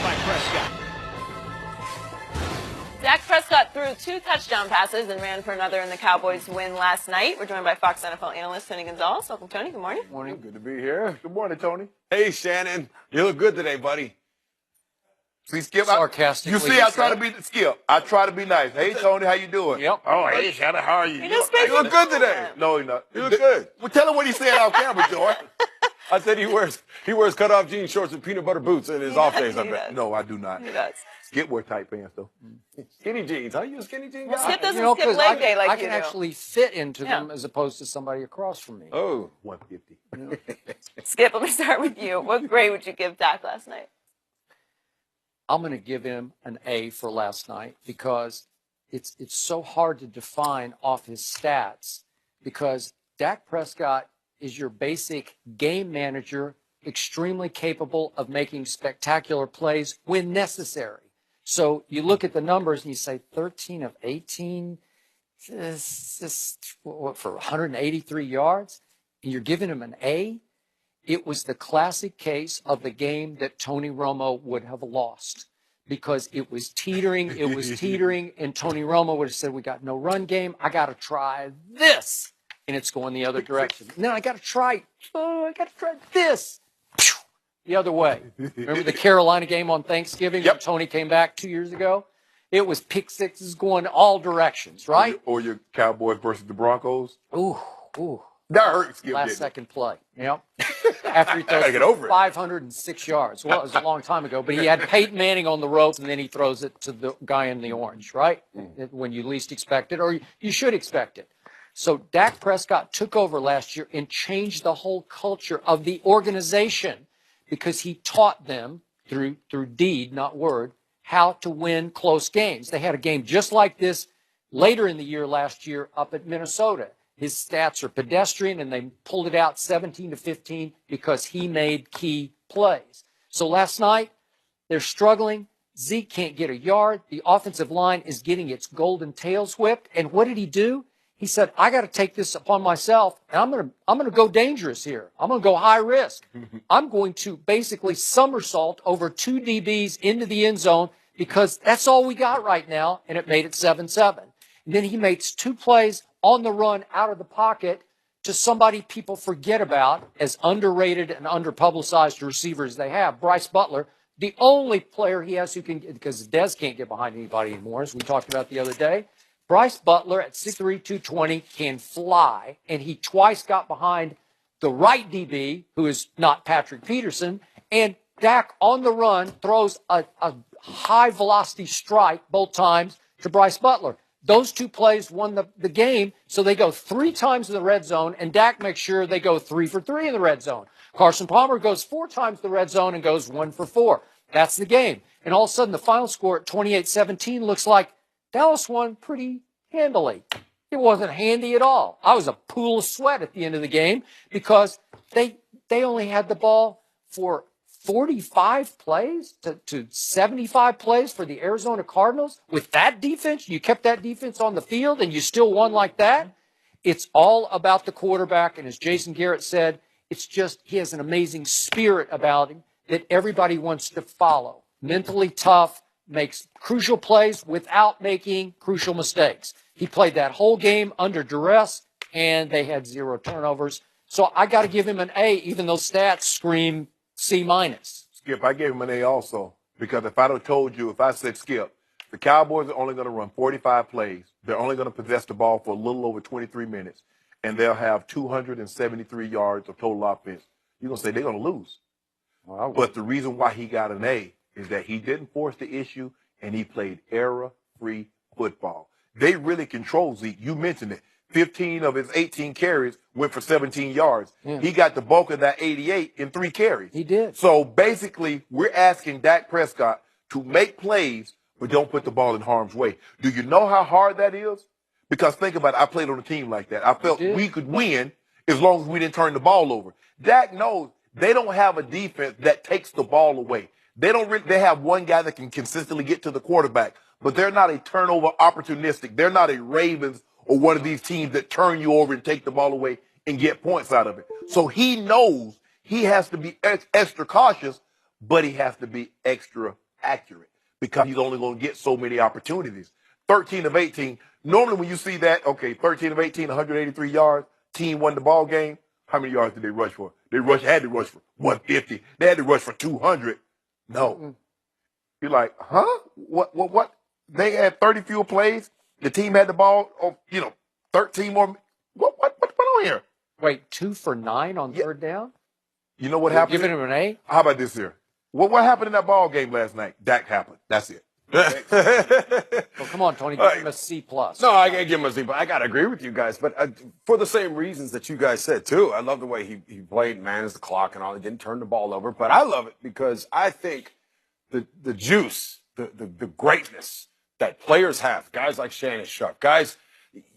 by Prescott. Dak Prescott threw 2 touchdown passes and ran for another in the Cowboys' win last night. We're joined by Fox NFL analyst Tony Gonzalez. Welcome, Tony. Good morning. Good morning. Good to be here. Good morning, Tony. Hey, Shannon. You look good today, buddy. See, Skip, Sarcastically. you see, I try to be Skip. I try to be nice. Hey, Tony, how you doing? Yep. Oh, hey, Shannon, how are you? You just You look good today. No, you're not. You look good. Well, tell him what he said off camera, Joy. I said he wears cutoff jean shorts and peanut butter boots in his off days, I bet. No, I do not. He does. Skip wears tight pants, though. Skinny jeans. Huh? You a skinny jean guy? Well, Skip doesn't 'cause skip leg day like I you can do. actually fit into them as opposed to somebody across from me. Oh. 150. Skip, let me start with you. What grade would you give Dak last night? I'm going to give him an A for last night because it's so hard to define off his stats because Dak Prescott is your basic game manager, extremely capable of making spectacular plays when necessary. So you look at the numbers and you say 13 of 18 for 183 yards, and you're giving him an A. It was the classic case of the game that Tony Romo would have lost because it was teetering, and Tony Romo would have said, we got no run game, I got to try this, and it's going the other direction. Now I got to try this. The other way. Remember the Carolina game on Thanksgiving when Tony came back 2 years ago? It was pick sixes going all directions, right? Or your Cowboys versus the Broncos. Ooh. That hurt, Skip. Last second play. Yep. After he gotta get throws over it. 506 yards. Well, it was a long time ago, but he had Peyton Manning on the ropes, and then he throws it to the guy in the orange, right? When you least expect it, or you should expect it. So Dak Prescott took over last year and changed the whole culture of the organization because he taught them through deed, not word, how to win close games. They had a game just like this later in the year last year up at Minnesota. His stats are pedestrian, and they pulled it out 17-15 because he made key plays. So last night, they're struggling. Zeke can't get a yard. The offensive line is getting its golden tails whipped. And what did he do? He said, I got to take this upon myself, and I'm going to go dangerous here. I'm going to go high risk. I'm going to basically somersault over 2 DBs into the end zone because that's all we got right now, and it made it 7-7. And then he makes 2 plays on the run out of the pocket to somebody people forget about as underrated and underpublicized receivers they have. Bryce Butler, the only player he has who can, because Dez can't get behind anybody anymore, as we talked about the other day. Bryce Butler at 6'3", 220 can fly, and he twice got behind the right DB, who is not Patrick Peterson, and Dak on the run throws a high-velocity strike both times to Bryce Butler. Those 2 plays won the game, so they go 3 times in the red zone, and Dak makes sure they go 3 for 3 in the red zone. Carson Palmer goes 4 times the red zone and goes 1 for 4. That's the game. And all of a sudden, the final score at 28-17 looks like Dallas won pretty handily. It wasn't handy at all. I was a pool of sweat at the end of the game because they only had the ball for 45 plays to 75 plays for the Arizona Cardinals. With that defense, you kept that defense on the field and you still won like that. It's all about the quarterback. And as Jason Garrett said, it's just he has an amazing spirit about him that everybody wants to follow. Mentally tough, makes crucial plays without making crucial mistakes. He played that whole game under duress, and they had 0 turnovers. So I got to give him an A, even though stats scream C-. Skip, I gave him an A also because if I'd have told you, if I said, Skip, the Cowboys are only going to run 45 plays, they're only going to possess the ball for a little over 23 minutes, and they'll have 273 yards of total offense, you're going to say they're going to lose. Well, but the reason why he got an A is that he didn't force the issue, and he played error-free football. They really control Zeke. You mentioned it. 15 of his 18 carries went for 17 yards. Yeah. He got the bulk of that 88 in 3 carries. He did. So basically, we're asking Dak Prescott to make plays, but don't put the ball in harm's way. Do you know how hard that is? Because think about it. I played on a team like that. I felt we could win as long as we didn't turn the ball over. Dak knows they don't have a defense that takes the ball away. They have one guy that can consistently get to the quarterback, but they're not a turnover opportunistic. They're not a Ravens or one of these teams that turn you over and take the ball away and get points out of it. So he knows he has to be extra cautious, but he has to be extra accurate because he's only going to get so many opportunities. 13 of 18. Normally when you see that, okay, 13 of 18, 183 yards, team won the ball game. How many yards did they rush for? They had to rush for 150. They had to rush for 200. No. You're like, huh? What? They had 30 fewer plays. The team had the ball, 13 more. What on here? Wait, 2 for 9 on third down? You know what happened? Giving him an A? How about this here? What happened in that ball game last night? Dak happened. That's it. Well, come on, Tony. Give him a C+. No, I can't give him a C, but I got to agree with you guys. But for the same reasons that you guys said, too. I love the way he played, managed the clock and all. He didn't turn the ball over. But I love it because I think the juice, the greatness that players have, guys like Shannon Sharp, guys,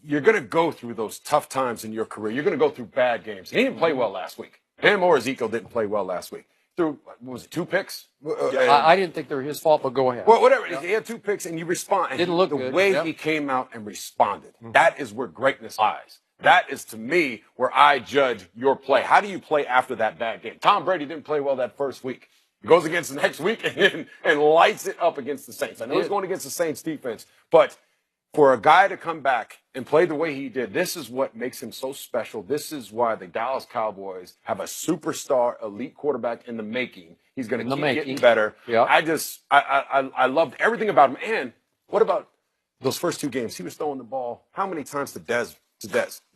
you're going to go through those tough times in your career. You're going to go through bad games. He didn't play well last week. Him or Ezekiel didn't play well last week. Through, what was it, 2 picks? I didn't think they were his fault, but go ahead. Well, whatever. He had 2 picks, and you respond. And Didn't look the good. way Yep. he came out and responded, that is where greatness lies. That is, to me, where I judge your play. How do you play after that bad game? Tom Brady didn't play well that first week. He goes against the next week and lights it up against the Saints. I know he's going against the Saints defense, but for a guy to come back and play the way he did, this is what makes him so special. This is why the Dallas Cowboys have a superstar elite quarterback in the making. He's going to keep getting better. Yeah. I loved everything about him. And what about those first 2 games? He was throwing the ball how many times to Dez?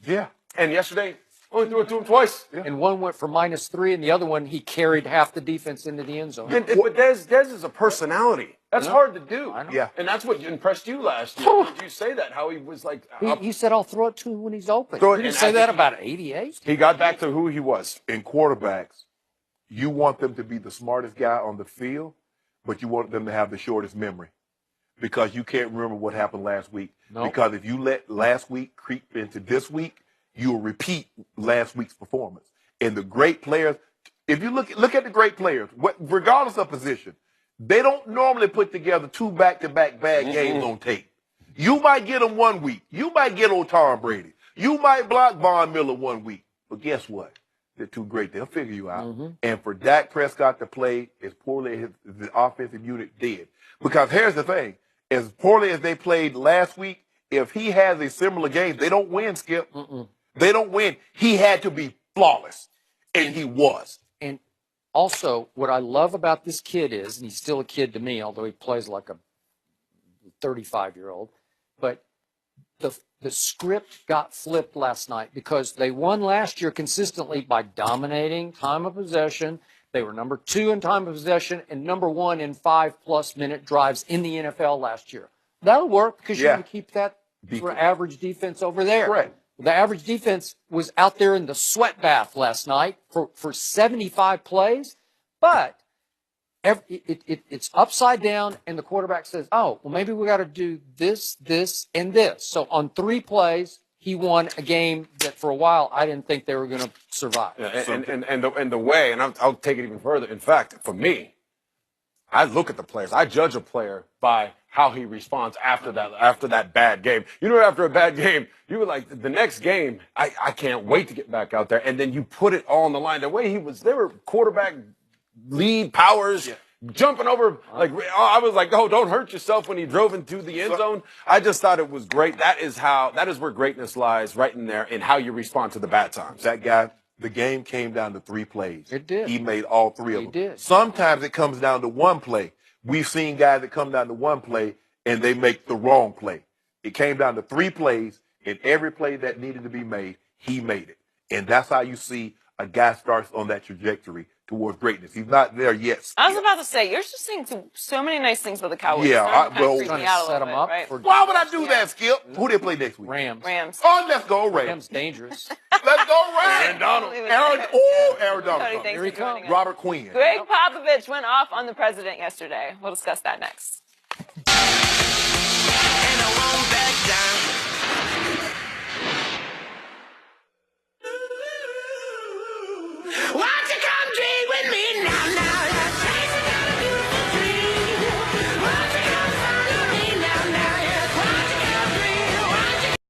Yeah. And yesterday, only threw it to him twice. Yeah. And one went for -3, and the other one, he carried half the defense into the end zone. But Dez is a personality. That's hard to do. I know. Yeah. And that's what impressed you last year. Did you say that? How he was like... He said, I'll throw it to him when he's open. Throw it- He didn't and say I that think about 88. he got back to who he was. In quarterbacks, you want them to be the smartest guy on the field, but you want them to have the shortest memory because you can't remember what happened last week. No. Because if you let last week creep into this week, you'll repeat last week's performance. And the great players, if you look at the great players, regardless of position, they don't normally put together 2 back-to-back bad games on tape. You might get them one week. You might get old Tom Brady. You might block Von Miller one week. But guess what? They're too great. They'll figure you out. And for Dak Prescott to play as poorly as the offensive unit did. Because here's the thing. As poorly as they played last week, if he has a similar game, they don't win, Skip. They don't win. He had to be flawless. And he was. And also, what I love about this kid is, and he's still a kid to me, although he plays like a 35-year-old, but the script got flipped last night because they won last year consistently by dominating time of possession. They were number 2 in time of possession and number 1 in 5+ minute drives in the NFL last year. That'll work because you're going to keep that for average defense over there. Correct. The average defense was out there in the sweat bath last night for 75 plays, but it's upside down, and the quarterback says, oh, well, maybe we got to do this, this, and this. So on 3 plays, he won a game that for a while I didn't think they were going to survive. Yeah, and the way, and I'll take it even further. In fact, for me, I look at the players. I judge a player by how he responds after that bad game. You know, after a bad game, you were like, the next game, I can't wait to get back out there. And then you put it all on the line. The way they were quarterback lead powers, jumping over. Like, I was like, oh, don't hurt yourself when he drove into the end zone. I just thought it was great. That is where greatness lies, right in there, in how you respond to the bad times. That guy, the game came down to 3 plays. It did. He made all 3 of them. He did. Sometimes it comes down to 1 play. We've seen guys that come down to 1 play and they make the wrong play. It came down to 3 plays, and every play that needed to be made, he made it. And that's how you see a guy starts on that trajectory towards greatness. He's not there yet. I was about to say, you're just saying so many nice things about the Cowboys. Yeah, It's kinda freaked trying me to out a set little them bit, up right? for Why would I do that, Skip? Who they play next week? Rams. Oh, let's go Rams. Rams dangerous. Let's go Rams. Aaron Donald. Aaron Tony, Donald. thanks Here he for joining comes. us. Robert Quinn. Greg Popovich went off on the president yesterday. We'll discuss that next.